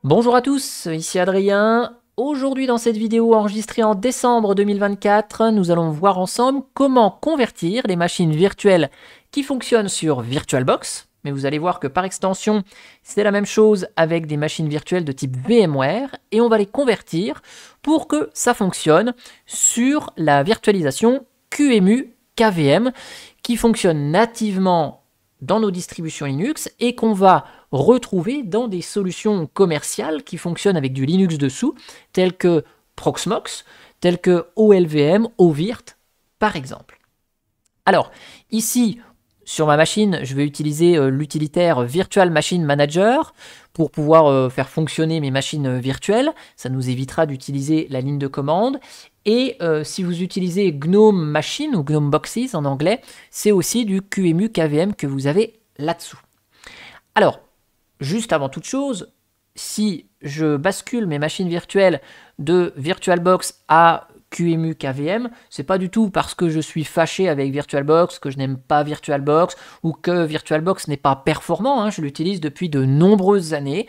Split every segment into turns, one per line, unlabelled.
Bonjour à tous, ici Adrien. Aujourd'hui dans cette vidéo enregistrée en décembre 2024, nous allons voir ensemble comment convertir les machines virtuelles qui fonctionnent sur VirtualBox. Mais vous allez voir que par extension, c'est la même chose avec des machines virtuelles de type VMware et on va les convertir pour que ça fonctionne sur la virtualisation QEMU KVM qui fonctionne nativement dans nos distributions Linux et qu'on va retrouver dans des solutions commerciales qui fonctionnent avec du Linux dessous, telles que Proxmox, telles que OLVM, OVIRT, par exemple. Alors, ici, sur ma machine, je vais utiliser l'utilitaire Virtual Machine Manager pour pouvoir faire fonctionner mes machines virtuelles. Ça nous évitera d'utiliser la ligne de commande. Et si vous utilisez GNOME Machine ou GNOME Boxes en anglais, c'est aussi du QEMU KVM que vous avez là-dessous. Alors, juste avant toute chose, si je bascule mes machines virtuelles de VirtualBox à QEMU KVM, c'est pas du tout parce que je suis fâché avec VirtualBox, que je n'aime pas VirtualBox ou que VirtualBox n'est pas performant, je l'utilise depuis de nombreuses années.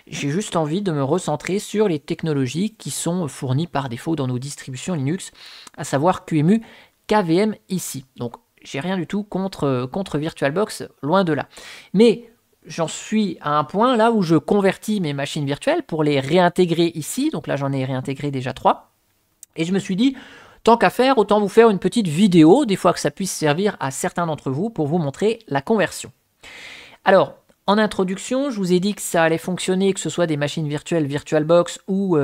J'ai juste envie de me recentrer sur les technologies qui sont fournies par défaut dans nos distributions Linux, à savoir QEMU KVM ici. Donc j'ai rien du tout contre VirtualBox, loin de là. Mais j'en suis à un point là où je convertis mes machines virtuelles pour les réintégrer ici. Donc là, j'en ai réintégré déjà 3. Et je me suis dit, tant qu'à faire, autant vous faire une petite vidéo, des fois que ça puisse servir à certains d'entre vous pour vous montrer la conversion. Alors, en introduction, je vous ai dit que ça allait fonctionner, que ce soit des machines virtuelles VirtualBox ou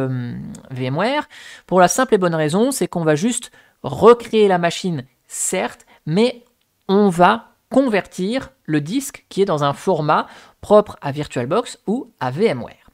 VMware, pour la simple et bonne raison, c'est qu'on va juste recréer la machine, certes, mais on va convertir le disque qui est dans un format propre à VirtualBox ou à VMware.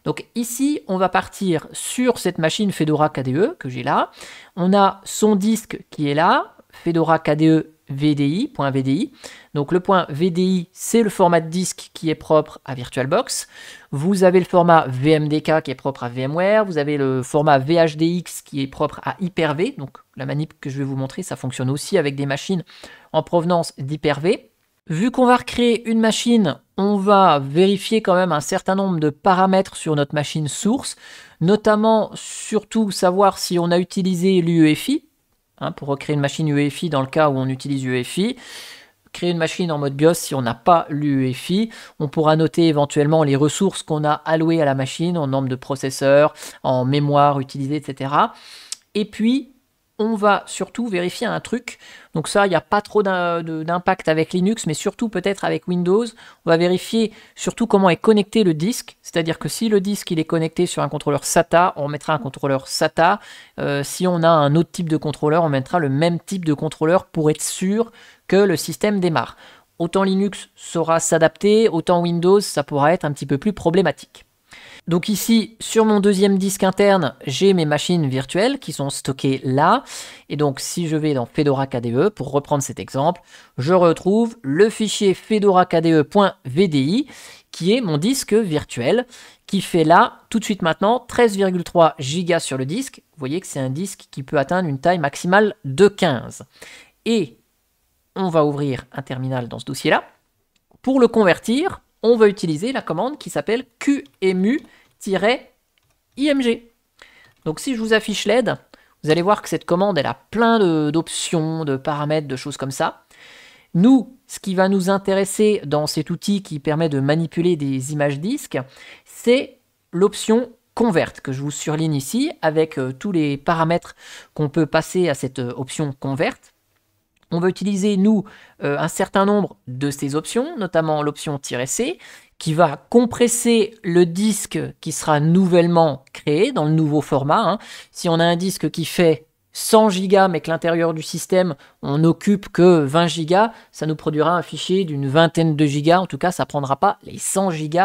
Donc ici, on va partir sur cette machine Fedora KDE que j'ai là. On a son disque qui est là, Fedora KDE VDI.VDI. Donc le point VDI, c'est le format de disque qui est propre à VirtualBox. Vous avez le format VMDK qui est propre à VMware. Vous avez le format VHDX qui est propre à Hyper-V. Donc la manip que je vais vous montrer, ça fonctionne aussi avec des machines en provenance d'Hyper-V. Vu qu'on va recréer une machine, on va vérifier quand même un certain nombre de paramètres sur notre machine source, notamment surtout savoir si on a utilisé l'UEFI, pour recréer une machine UEFI dans le cas où on utilise UEFI. Créer une machine en mode BIOS si on n'a pas l'UEFI. On pourra noter éventuellement les ressources qu'on a allouées à la machine en nombre de processeurs, en mémoire utilisée, etc. Et puis, on va surtout vérifier un truc. Donc ça, il n'y a pas trop d'impact avec Linux, mais surtout peut-être avec Windows. On va vérifier surtout comment est connecté le disque. C'est-à-dire que si le disque il est connecté sur un contrôleur SATA, on mettra un contrôleur SATA. Si on a un autre type de contrôleur, on mettra le même type de contrôleur pour être sûr que le système démarre. Autant Linux saura s'adapter, autant Windows, ça pourra être un petit peu plus problématique. Donc ici, sur mon deuxième disque interne, j'ai mes machines virtuelles qui sont stockées là. Et donc, si je vais dans Fedora KDE, pour reprendre cet exemple, je retrouve le fichier fedorakde.vdi, qui est mon disque virtuel, qui fait là, tout de suite maintenant, 13,3 Go sur le disque. Vous voyez que c'est un disque qui peut atteindre une taille maximale de 15. Et on va ouvrir un terminal dans ce dossier-là. Pour le convertir, on va utiliser la commande qui s'appelle QEMU-IMG. Donc si je vous affiche l'aide, vous allez voir que cette commande, elle a plein d'options, de paramètres, de choses comme ça. Nous, ce qui va nous intéresser dans cet outil qui permet de manipuler des images disques, c'est l'option Convert, que je vous surligne ici, avec tous les paramètres qu'on peut passer à cette option Convert. On va utiliser, nous, un certain nombre de ces options, notamment l'option "-c", qui va compresser le disque qui sera nouvellement créé dans le nouveau format. Si on a un disque qui fait 100 Go, mais que l'intérieur du système, on n'occupe que 20 Go, ça nous produira un fichier d'une vingtaine de gigas. En tout cas, ça ne prendra pas les 100 Go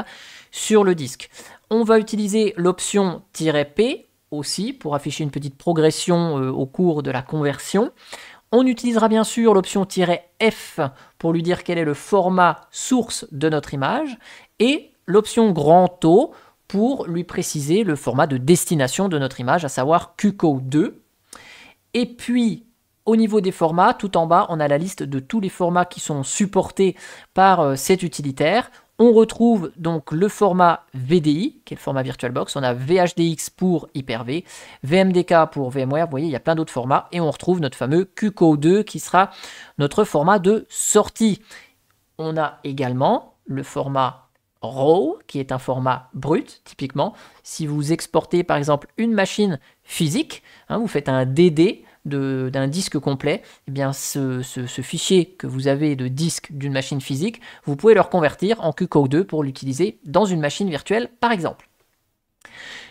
sur le disque. On va utiliser l'option "-p" aussi pour afficher une petite progression au cours de la conversion. On utilisera bien sûr l'option "-f" pour lui dire quel est le format source de notre image et l'option "grand O" pour lui préciser le format de destination de notre image, à savoir QCO2. Et puis, au niveau des formats, tout en bas, on a la liste de tous les formats qui sont supportés par cet utilitaire. On retrouve donc le format VDI, qui est le format VirtualBox. On a VHDX pour Hyper-V, VMDK pour VMware. Vous voyez, il y a plein d'autres formats. Et on retrouve notre fameux QCO2 qui sera notre format de sortie. On a également le format RAW, qui est un format brut, typiquement. Si vous exportez, par exemple, une machine physique, vous faites un DD d'un disque complet, eh bien ce fichier que vous avez de disque d'une machine physique, vous pouvez le reconvertir en QCO2 pour l'utiliser dans une machine virtuelle, par exemple.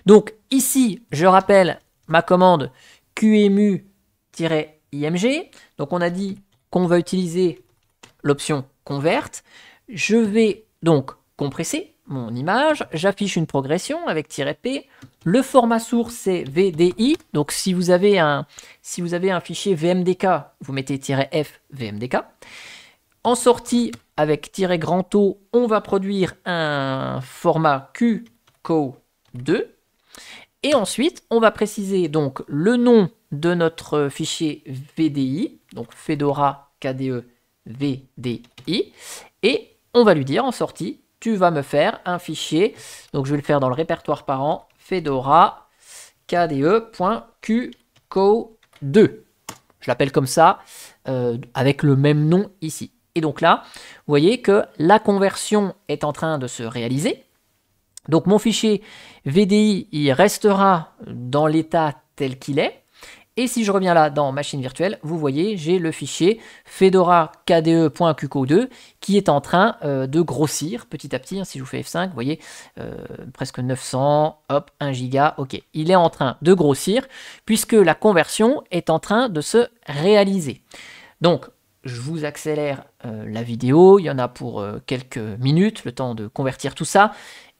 Donc ici, je rappelle ma commande QEMU-IMG. Donc on a dit qu'on va utiliser l'option Convert. Je vais donc compresser mon image, j'affiche une progression avec "-p". Le format source c'est VDI. Donc si vous avez un fichier VMDK, vous mettez "-f VMDK. En sortie avec "-O", on va produire un format QCO2. Et ensuite, on va préciser donc le nom de notre fichier VDI, donc Fedora KDE VDI, et on va lui dire en sortie, tu vas me faire un fichier, donc je vais le faire dans le répertoire parent, Fedora KDE.QCO2. Je l'appelle comme ça, avec le même nom ici. Et donc là, vous voyez que la conversion est en train de se réaliser. Donc mon fichier VDI, il restera dans l'état tel qu'il est. Et si je reviens là dans machine virtuelle, vous voyez, j'ai le fichier Fedora KDE.QCO2 qui est en train de grossir petit à petit. Si je vous fais F5, vous voyez, presque 900, hop, 1 giga, ok. Il est en train de grossir puisque la conversion est en train de se réaliser. Donc, je vous accélère la vidéo, il y en a pour quelques minutes, le temps de convertir tout ça.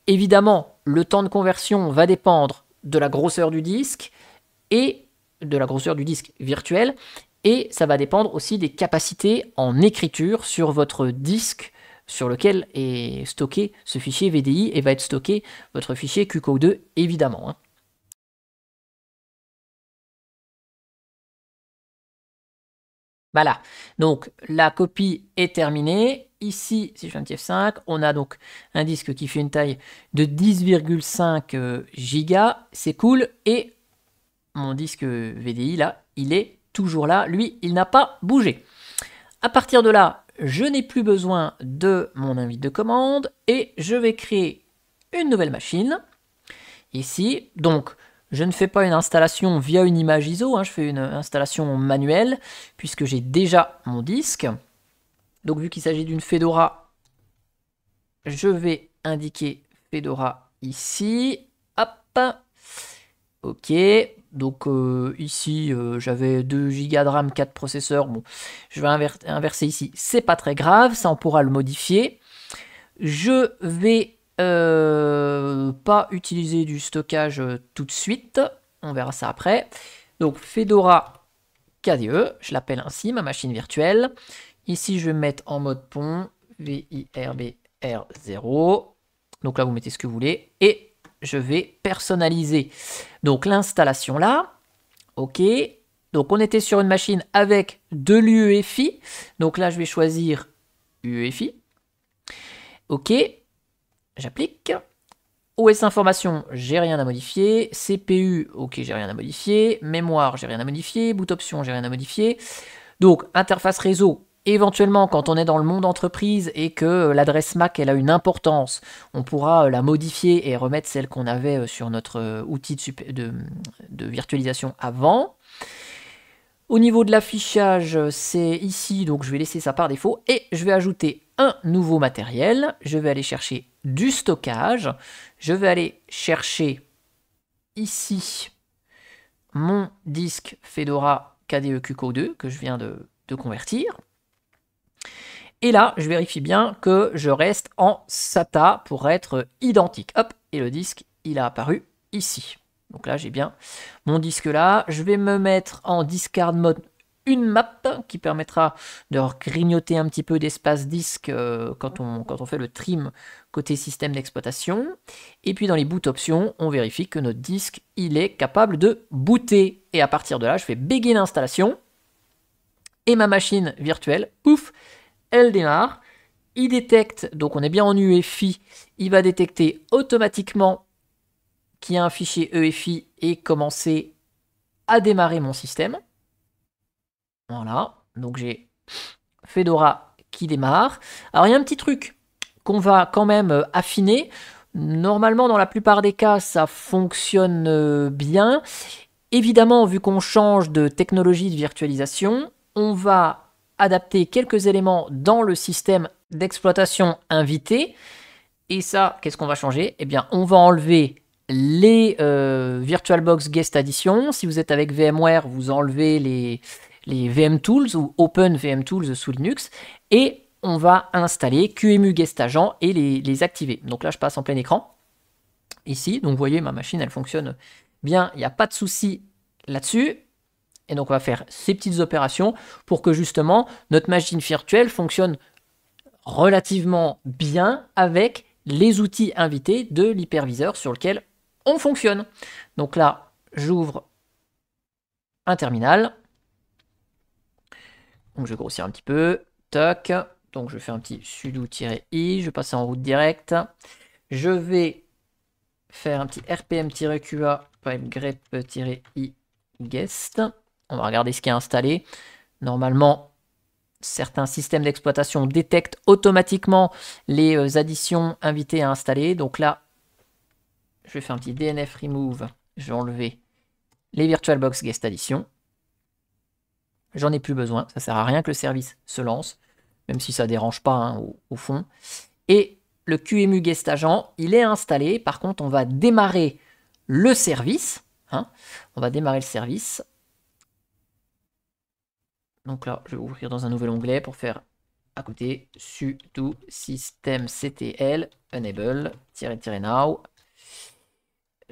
Évidemment, le temps de conversion va dépendre de la grosseur du disque et de la grosseur du disque virtuel, et ça va dépendre aussi des capacités en écriture sur votre disque sur lequel est stocké ce fichier VDI et va être stocké votre fichier QCO2 évidemment. Voilà, donc la copie est terminée. Ici, si je fais un petit F5, on a donc un disque qui fait une taille de 10,5 Go. C'est cool. Et mon disque VDI, là, il est toujours là. Lui, il n'a pas bougé. À partir de là, je n'ai plus besoin de mon invite de commande et je vais créer une nouvelle machine. Ici, donc, je ne fais pas une installation via une image ISO, je fais une installation manuelle puisque j'ai déjà mon disque. Donc vu qu'il s'agit d'une Fedora, je vais indiquer Fedora ici. Hop. Ok. Donc ici, j'avais 2 Go de RAM, 4 processeurs. Bon, je vais inverser ici. C'est pas très grave, ça on pourra le modifier. Je vais pas utiliser du stockage tout de suite. On verra ça après. Donc Fedora KDE, je l'appelle ainsi, ma machine virtuelle. Ici, je vais me mettre en mode pont, VIRBR0. Donc là, vous mettez ce que vous voulez. Et je vais personnaliser donc l'installation là. OK. Donc on était sur une machine avec de l'UEFI. Donc là, je vais choisir UEFI. OK. J'applique. OS information, j'ai rien à modifier. CPU, ok, j'ai rien à modifier. Mémoire, j'ai rien à modifier. Boot option, j'ai rien à modifier. Donc, interface réseau, éventuellement, quand on est dans le monde entreprise et que l'adresse MAC, elle a une importance, on pourra la modifier et remettre celle qu'on avait sur notre outil de virtualisation avant. Au niveau de l'affichage, c'est ici, donc je vais laisser ça par défaut. Et je vais ajouter un nouveau matériel. Je vais aller chercher du stockage. Je vais aller chercher ici mon disque Fedora KDE QCO2 que je viens de convertir. Et là, je vérifie bien que je reste en SATA pour être identique. Hop, et le disque, il a apparu ici. Donc là, j'ai bien mon disque là. Je vais me mettre en discard mode une map qui permettra de grignoter un petit peu d'espace disque quand on fait le trim côté système d'exploitation. Et puis dans les boot options, on vérifie que notre disque, il est capable de booter. Et à partir de là, je fais begin l'installation. Et ma machine virtuelle, pouf, elle démarre. il détecte, donc on est bien en UEFI, il va détecter automatiquement qu'il y a un fichier EFI et commencer à démarrer mon système. Voilà, donc j'ai Fedora qui démarre. Alors il y a un petit truc qu'on va quand même affiner. Normalement, dans la plupart des cas, ça fonctionne bien. Évidemment, vu qu'on change de technologie de virtualisation, on va adapter quelques éléments dans le système d'exploitation invité. Et ça, qu'est-ce qu'on va changer? Eh bien, on va enlever les VirtualBox Guest Addition. Si vous êtes avec VMware, vous enlevez les VM Tools ou Open VM Tools sous Linux. Et on va installer QEMU Guest Agent et les activer. Donc là, je passe en plein écran. Ici, donc vous voyez, ma machine, elle fonctionne bien. Il n'y a pas de souci là-dessus. Et donc, on va faire ces petites opérations pour que justement, notre machine virtuelle fonctionne relativement bien avec les outils invités de l'hyperviseur sur lequel on fonctionne. Donc là, j'ouvre un terminal. Donc, je vais grossir un petit peu. Toc. Donc, je fais un petit sudo-i. Je passe en route directe. Je vais faire un petit rpm-qa pipe-grep-i guest. On va regarder ce qui est installé. Normalement, certains systèmes d'exploitation détectent automatiquement les additions invitées à installer. Donc là, je vais faire un petit DNF remove. Je vais enlever les VirtualBox Guest Addition. J'en ai plus besoin. Ça sert à rien que le service se lance, même si ça ne dérange pas hein, au fond. Et le QEMU Guest Agent, il est installé. Par contre, on va démarrer le service. Hein. On va démarrer le service. Donc là, je vais ouvrir dans un nouvel onglet pour faire à côté sudo systemctl enable --now.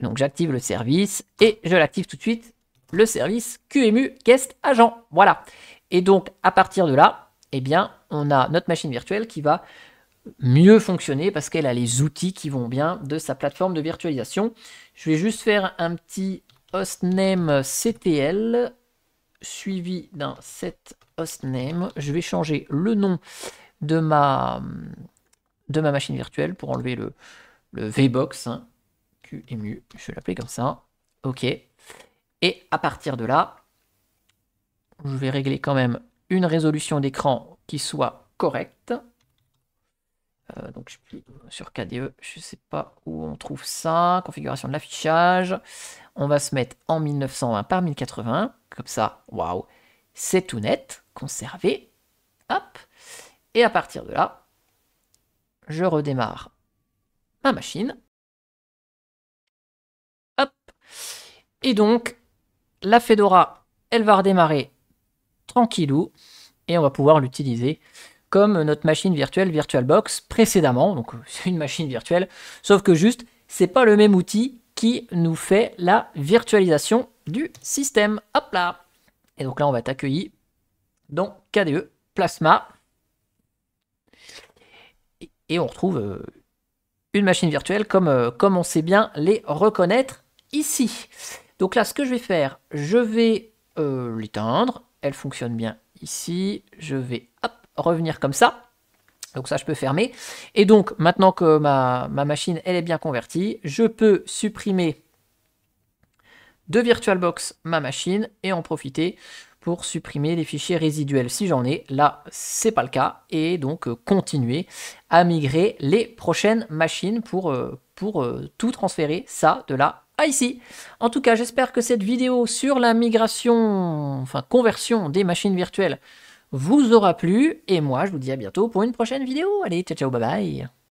Donc j'active le service et je l'active tout de suite, le service QEMU Guest Agent. Voilà. Et donc à partir de là, eh bien, on a notre machine virtuelle qui va mieux fonctionner parce qu'elle a les outils qui vont bien de sa plateforme de virtualisation. Je vais juste faire un petit hostname CTL suivi d'un set hostname. Je vais changer le nom de ma machine virtuelle pour enlever le VBox, hein, QEMU, je vais l'appeler comme ça. OK. Et à partir de là, je vais régler quand même une résolution d'écran qui soit correcte. Donc je plie sur KDE, je ne sais pas où on trouve ça. Configuration de l'affichage. On va se mettre en 1920 par 1080. Comme ça, waouh, c'est tout net. Conservé. Hop. Et à partir de là, je redémarre ma machine. Hop. Et donc, la Fedora, elle va redémarrer tranquillou. Et on va pouvoir l'utiliser comme notre machine virtuelle VirtualBox précédemment. Donc c'est une machine virtuelle, sauf que juste, c'est pas le même outil qui nous fait la virtualisation du système. Hop là. Et donc là, on va être accueilli dans KDE Plasma. Et on retrouve une machine virtuelle comme on sait bien les reconnaître ici. Donc là, ce que je vais faire, je vais l'éteindre. Elle fonctionne bien ici. Je vais hop, revenir comme ça. Donc ça, je peux fermer. Et donc, maintenant que ma machine elle est bien convertie, je peux supprimer de VirtualBox ma machine et en profiter pour supprimer les fichiers résiduels si j'en ai. Là, c'est pas le cas. Et donc, continuer à migrer les prochaines machines pour tout transférer ça de là à ici. En tout cas, j'espère que cette vidéo sur la migration, enfin conversion des machines virtuelles vous aura plu. Et moi, je vous dis à bientôt pour une prochaine vidéo. Allez, ciao, ciao, bye bye.